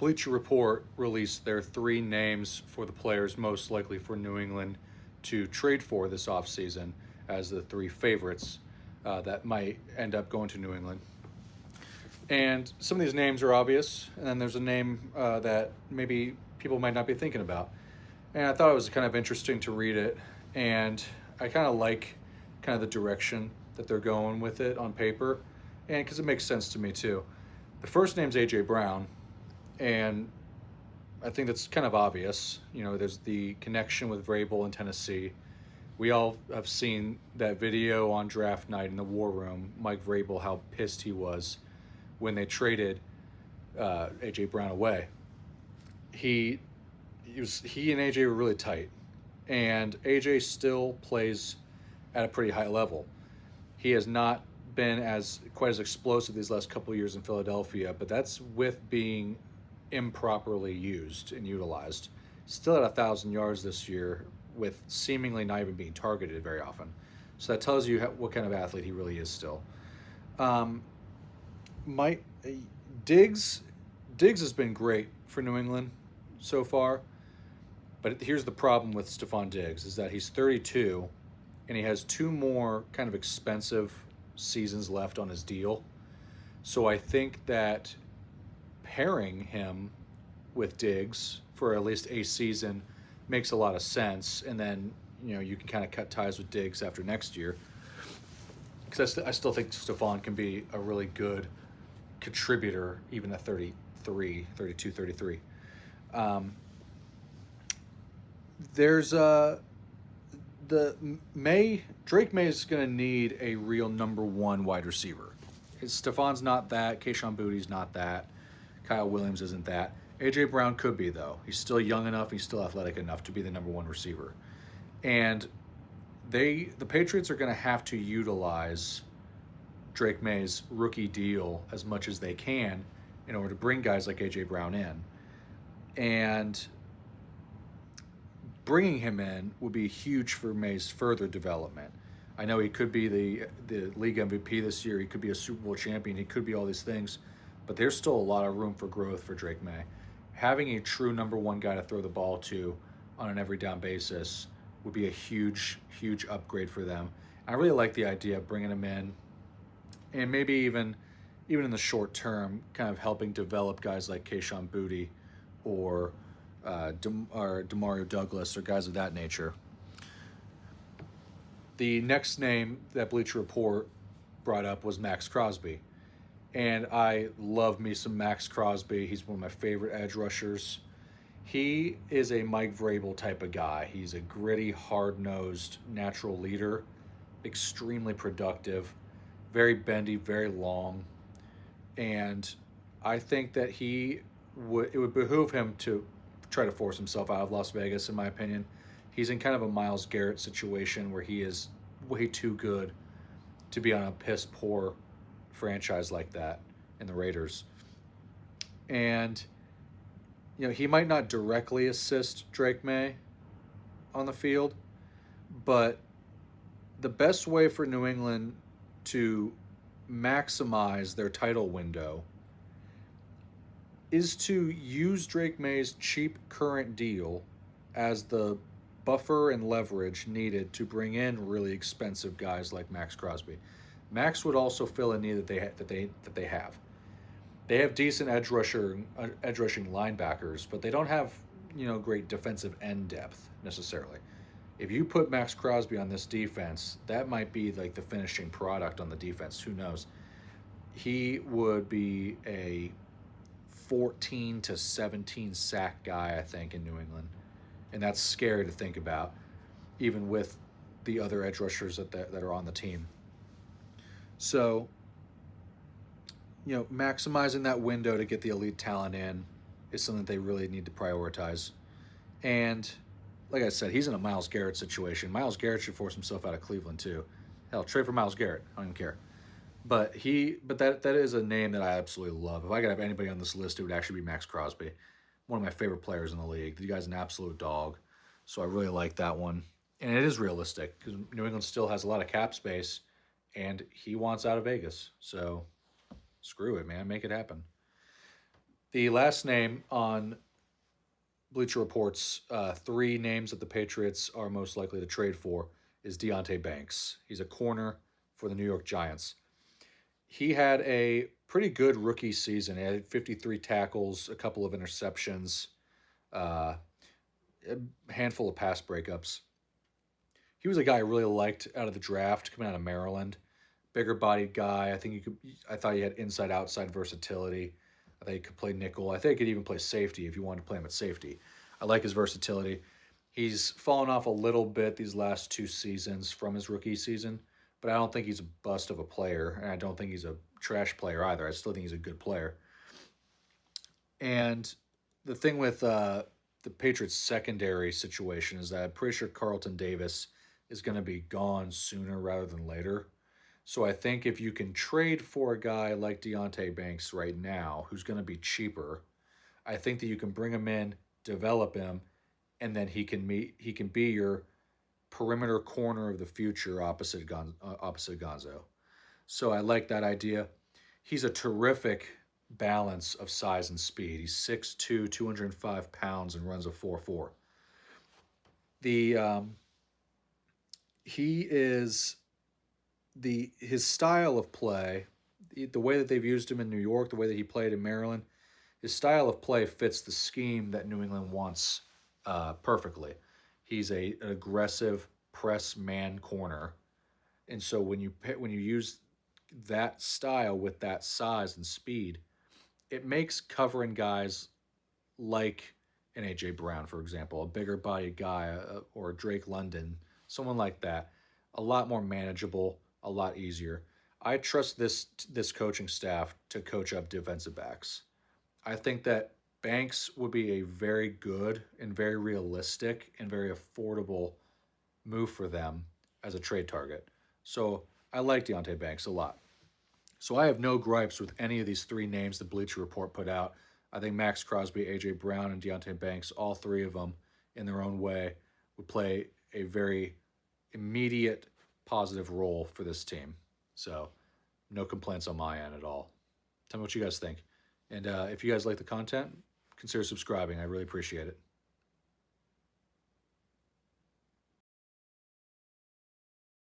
Bleacher Report released their 3 names for the players most likely for New England to trade for this offseason as the 3 favorites that might end up going to New England. And some of these names are obvious, and then there's a name that maybe people might not be thinking about. And I thought it was kind of interesting to read it, and I kind of like kind of the direction that they're going with it on paper, and because it makes sense to me too. The first name's A.J. Brown, and I think that's kind of obvious. You know, there's the connection with Vrabel in Tennessee. We all have seen that video on draft night in the war room, Mike Vrabel, how pissed he was when they traded A.J. Brown away. He and AJ were really tight, and AJ still plays at a pretty high level. He has not been quite as explosive these last couple of years in Philadelphia, but that's with being improperly used and utilized. Still at 1,000 yards this year, with seemingly not even being targeted very often. So that tells you what kind of athlete he really is still. Mike Diggs has been great for New England so far. But here's the problem with Stephon Diggs is that he's 32 and he has 2 more kind of expensive seasons left on his deal. So I think that pairing him with Diggs for at least a season makes a lot of sense. And then, you know, you can kind of cut ties with Diggs after next year. Because I still think Stephon can be a really good contributor even at 33, 32, 33. There's Drake May is going to need a real number 1 wide receiver. Stephon's not that. Kayshon Boutte's not that. Kyle Williams isn't that. A.J. Brown could be, though. He's still young enough. He's still athletic enough to be the number 1 receiver. And the Patriots are going to have to utilize Drake May's rookie deal as much as they can in order to bring guys like A.J. Brown in. And bringing him in would be huge for May's further development. I know he could be the league MVP this year. He could be a Super Bowl champion. He could be all these things. But there's still a lot of room for growth for Drake May. Having a true number 1 guy to throw the ball to on an every down basis would be a huge, huge upgrade for them. I really like the idea of bringing him in and maybe even in the short term, kind of helping develop guys like Kayshon Boutte or Demario Douglas or guys of that nature. The next name that Bleacher Report brought up was Max Crosby. And I love me some Max Crosby. He's one of my favorite edge rushers. He is a Mike Vrabel type of guy. He's a gritty, hard-nosed, natural leader, extremely productive, very bendy, very long. And I think that it would behoove him to try to force himself out of Las Vegas, in my opinion. He's in kind of a Myles Garrett situation where he is way too good to be on a piss-poor franchise like that in the Raiders. And, you know, he might not directly assist Drake May on the field, but the best way for New England to maximize their title window is to use Drake May's cheap current deal as the buffer and leverage needed to bring in really expensive guys like Max Crosby. Max would also fill a need that they have. They have decent edge rushing linebackers, but they don't have, you know, great defensive end depth necessarily. If you put Max Crosby on this defense, that might be like the finishing product on the defense. Who knows? He would be a 14 to 17 sack guy, I think, in New England. And that's scary to think about, even with the other edge rushers that are on the team. So, you know, maximizing that window to get the elite talent in is something they really need to prioritize. And like I said, he's in a Myles Garrett situation. Myles Garrett should force himself out of Cleveland too. Hell, trade for Myles Garrett. I don't even care. But that is a name that I absolutely love. If I could have anybody on this list, it would actually be Max Crosby. One of my favorite players in the league. The guy's an absolute dog. So I really like that one. And it is realistic because New England still has a lot of cap space and he wants out of Vegas. So screw it, man. Make it happen. The last name on Bleacher Report's three names that the Patriots are most likely to trade for is Deontay Banks. He's a corner for the New York Giants. He had a pretty good rookie season. He had 53 tackles, a couple of interceptions, uh, a handful of pass breakups. He was a guy I really liked out of the draft, coming out of Maryland. Bigger bodied guy. I thought he had inside outside versatility. I think he could play nickel. I think he could even play safety if you wanted to play him at safety. I like his versatility. He's fallen off a little bit these last two seasons from his rookie season, but I don't think he's a bust of a player, and I don't think he's a trash player either. I still think he's a good player. And the thing with the Patriots' secondary situation is that I'm pretty sure Carlton Davis is going to be gone sooner rather than later. So I think if you can trade for a guy like Deontay Banks right now, who's going to be cheaper, I think that you can bring him in, develop him, and then he can be your perimeter corner of the future opposite Gonzo. So I like that idea. He's a terrific balance of size and speed. He's 6'2", 205 pounds, and runs a 4.4. The he is his style of play, the way that they've used him in New York, the way that he played in Maryland, his style of play fits the scheme that New England wants perfectly. He's an aggressive press man corner, and so when you use that style with that size and speed, it makes covering guys like an AJ Brown, for example, a bigger bodied guy, or Drake London, someone like that, a lot more manageable, a lot easier. I trust this coaching staff to coach up defensive backs. I think that Banks would be a very good and very realistic and very affordable move for them as a trade target. So I like Deontay Banks a lot. So I have no gripes with any of these three names the Bleacher Report put out. I think Max Crosby, AJ Brown, and Deontay Banks, all three of them, in their own way, would play a very immediate positive role for this team. So no complaints on my end at all. Tell me what you guys think. And if you guys like the content, consider subscribing. I really appreciate it.